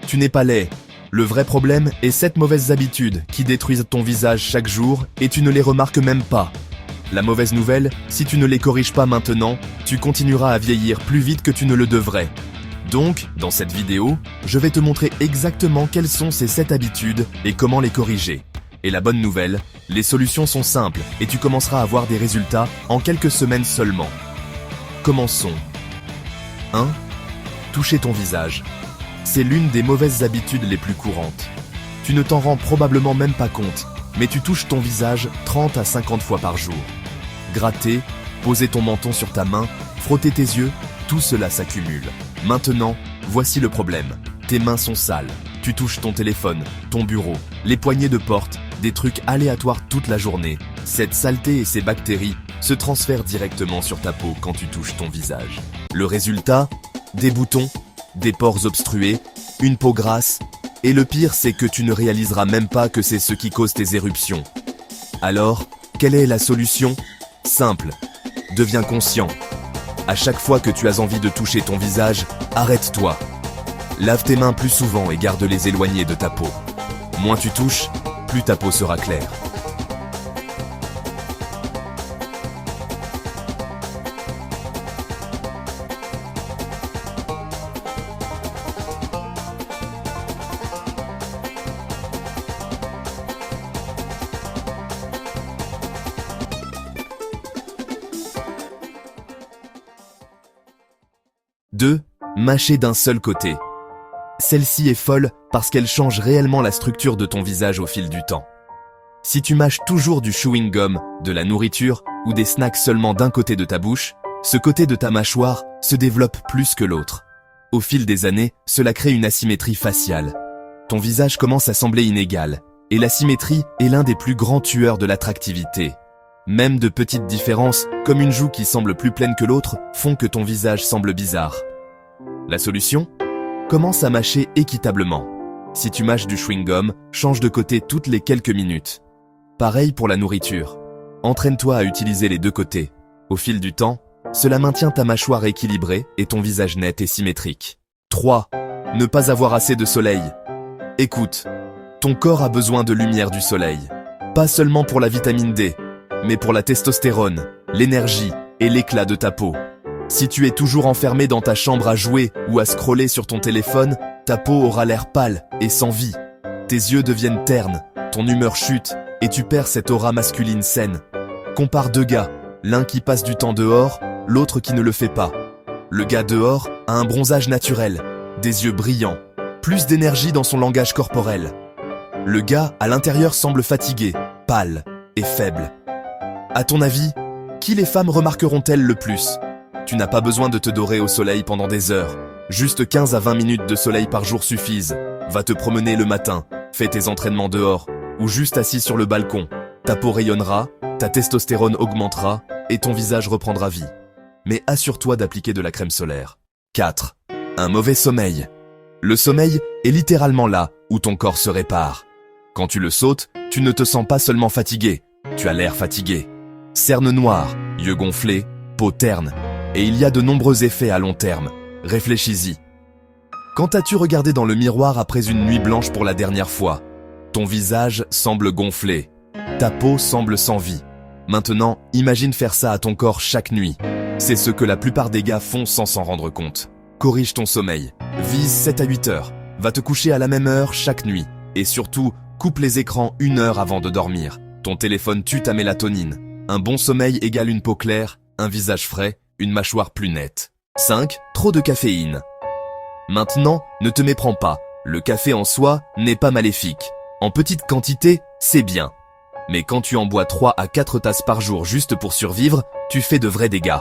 tu n'es pas laid. Le vrai problème est cette mauvaise habitude qui détruisent ton visage chaque jour et tu ne les remarques même pas. La mauvaise nouvelle, si tu ne les corriges pas maintenant, tu continueras à vieillir plus vite que tu ne le devrais. Donc, dans cette vidéo, je vais te montrer exactement quelles sont ces 7 habitudes et comment les corriger. Et la bonne nouvelle, les solutions sont simples et tu commenceras à avoir des résultats en quelques semaines seulement. Commençons. 1. Toucher ton visage. C'est l'une des mauvaises habitudes les plus courantes. Tu ne t'en rends probablement même pas compte, mais tu touches ton visage 30 à 50 fois par jour. Gratter, poser ton menton sur ta main, frotter tes yeux, tout cela s'accumule. Maintenant, voici le problème. Tes mains sont sales. Tu touches ton téléphone, ton bureau, les poignées de porte, des trucs aléatoires toute la journée. Cette saleté et ces bactéries se transfèrent directement sur ta peau quand tu touches ton visage. Le résultat ? Des boutons, des pores obstrués, une peau grasse, et le pire c'est que tu ne réaliseras même pas que c'est ce qui cause tes éruptions. Alors, quelle est la solution ? Simple, deviens conscient. À chaque fois que tu as envie de toucher ton visage, arrête-toi. Lave tes mains plus souvent et garde-les éloignées de ta peau. Moins tu touches, plus ta peau sera claire. Deux, mâcher d'un seul côté. Celle-ci est folle parce qu'elle change réellement la structure de ton visage au fil du temps. Si tu mâches toujours du chewing-gum, de la nourriture ou des snacks seulement d'un côté de ta bouche, ce côté de ta mâchoire se développe plus que l'autre. Au fil des années, cela crée une asymétrie faciale. Ton visage commence à sembler inégal, et l'asymétrie est l'un des plus grands tueurs de l'attractivité. Même de petites différences, comme une joue qui semble plus pleine que l'autre, font que ton visage semble bizarre. La solution ? Commence à mâcher équitablement. Si tu mâches du chewing-gum, change de côté toutes les quelques minutes. Pareil pour la nourriture. Entraîne-toi à utiliser les deux côtés. Au fil du temps, cela maintient ta mâchoire équilibrée et ton visage net et symétrique. 3. Ne pas avoir assez de soleil. Écoute, ton corps a besoin de lumière du soleil. Pas seulement pour la vitamine D, mais pour la testostérone, l'énergie et l'éclat de ta peau. Si tu es toujours enfermé dans ta chambre à jouer ou à scroller sur ton téléphone, ta peau aura l'air pâle et sans vie. Tes yeux deviennent ternes, ton humeur chute et tu perds cette aura masculine saine. Compare deux gars, l'un qui passe du temps dehors, l'autre qui ne le fait pas. Le gars dehors a un bronzage naturel, des yeux brillants, plus d'énergie dans son langage corporel. Le gars à l'intérieur semble fatigué, pâle et faible. À ton avis, qui les femmes remarqueront-elles le plus ? Tu n'as pas besoin de te dorer au soleil pendant des heures. Juste 15 à 20 minutes de soleil par jour suffisent. Va te promener le matin, fais tes entraînements dehors, ou juste assis sur le balcon. Ta peau rayonnera, ta testostérone augmentera, et ton visage reprendra vie. Mais assure-toi d'appliquer de la crème solaire. 4. Un mauvais sommeil. Le sommeil est littéralement là où ton corps se répare. Quand tu le sautes, tu ne te sens pas seulement fatigué, tu as l'air fatigué. Cernes noires, yeux gonflés, peau terne. Et il y a de nombreux effets à long terme. Réfléchis-y. Quand as-tu regardé dans le miroir après une nuit blanche pour la dernière fois ? Ton visage semble gonflé. Ta peau semble sans vie. Maintenant, imagine faire ça à ton corps chaque nuit. C'est ce que la plupart des gars font sans s'en rendre compte. Corrige ton sommeil. Vise 7 à 8 heures. Va te coucher à la même heure chaque nuit. Et surtout, coupe les écrans 1 heure avant de dormir. Ton téléphone tue ta mélatonine. Un bon sommeil égale une peau claire, un visage frais, une mâchoire plus nette. 5. Trop de caféine. Maintenant, ne te méprends pas. Le café en soi n'est pas maléfique. En petite quantité, c'est bien. Mais quand tu en bois 3 à 4 tasses par jour juste pour survivre, tu fais de vrais dégâts.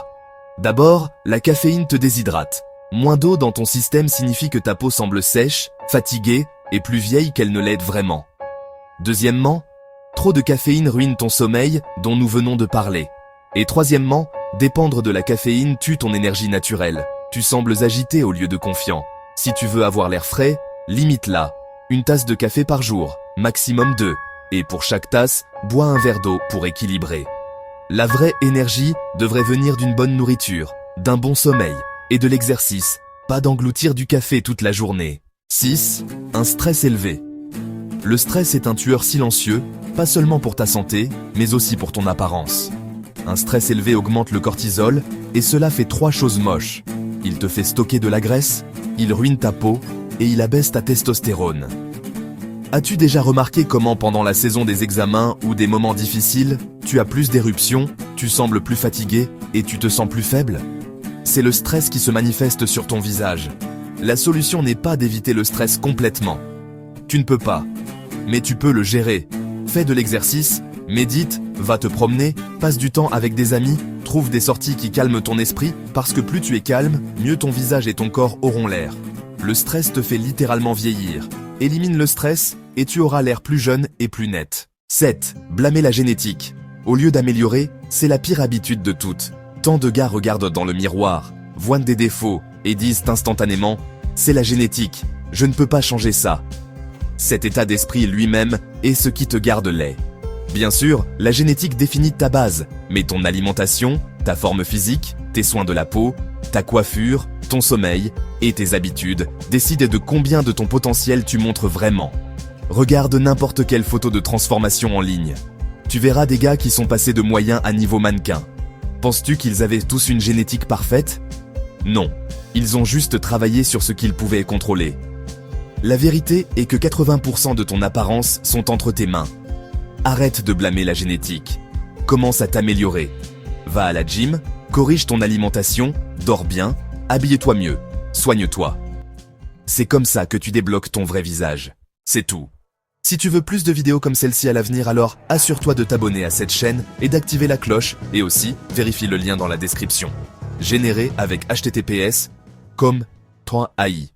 D'abord, la caféine te déshydrate. Moins d'eau dans ton système signifie que ta peau semble sèche, fatiguée et plus vieille qu'elle ne l'aide vraiment. Deuxièmement, trop de caféine ruine ton sommeil dont nous venons de parler. Et troisièmement, dépendre de la caféine tue ton énergie naturelle. Tu sembles agité au lieu de confiant. Si tu veux avoir l'air frais, limite-la. 1 tasse de café par jour, maximum 2. Et pour chaque tasse, bois un verre d'eau pour équilibrer. La vraie énergie devrait venir d'une bonne nourriture, d'un bon sommeil et de l'exercice, pas d'engloutir du café toute la journée. 6. Un stress élevé. Le stress est un tueur silencieux, pas seulement pour ta santé, mais aussi pour ton apparence. Un stress élevé augmente le cortisol, et cela fait 3 choses moches. Il te fait stocker de la graisse, il ruine ta peau, et il abaisse ta testostérone. As-tu déjà remarqué comment pendant la saison des examens ou des moments difficiles, tu as plus d'éruptions, tu sembles plus fatigué et tu te sens plus faible? C'est le stress qui se manifeste sur ton visage. La solution n'est pas d'éviter le stress complètement. Tu ne peux pas, mais tu peux le gérer. Fais de l'exercice, médite, va te promener, passe du temps avec des amis, trouve des sorties qui calment ton esprit, parce que plus tu es calme, mieux ton visage et ton corps auront l'air. Le stress te fait littéralement vieillir. Élimine le stress et tu auras l'air plus jeune et plus net. 7. Blâmer la génétique. Au lieu d'améliorer, c'est la pire habitude de toutes. Tant de gars regardent dans le miroir, voient des défauts et disent instantanément « c'est la génétique, je ne peux pas changer ça ». Cet état d'esprit lui-même est ce qui te garde laid. Bien sûr, la génétique définit ta base, mais ton alimentation, ta forme physique, tes soins de la peau, ta coiffure, ton sommeil et tes habitudes décident de combien de ton potentiel tu montres vraiment. Regarde n'importe quelle photo de transformation en ligne. Tu verras des gars qui sont passés de moyen à niveau mannequin. Penses-tu qu'ils avaient tous une génétique parfaite? Non, ils ont juste travaillé sur ce qu'ils pouvaient contrôler. La vérité est que 80% de ton apparence sont entre tes mains. Arrête de blâmer la génétique. Commence à t'améliorer. Va à la gym, corrige ton alimentation, dors bien, habille-toi mieux, soigne-toi. C'est comme ça que tu débloques ton vrai visage. C'est tout. Si tu veux plus de vidéos comme celle-ci à l'avenir, alors assure-toi de t'abonner à cette chaîne et d'activer la cloche et aussi vérifie le lien dans la description. Généré avec https://com.ai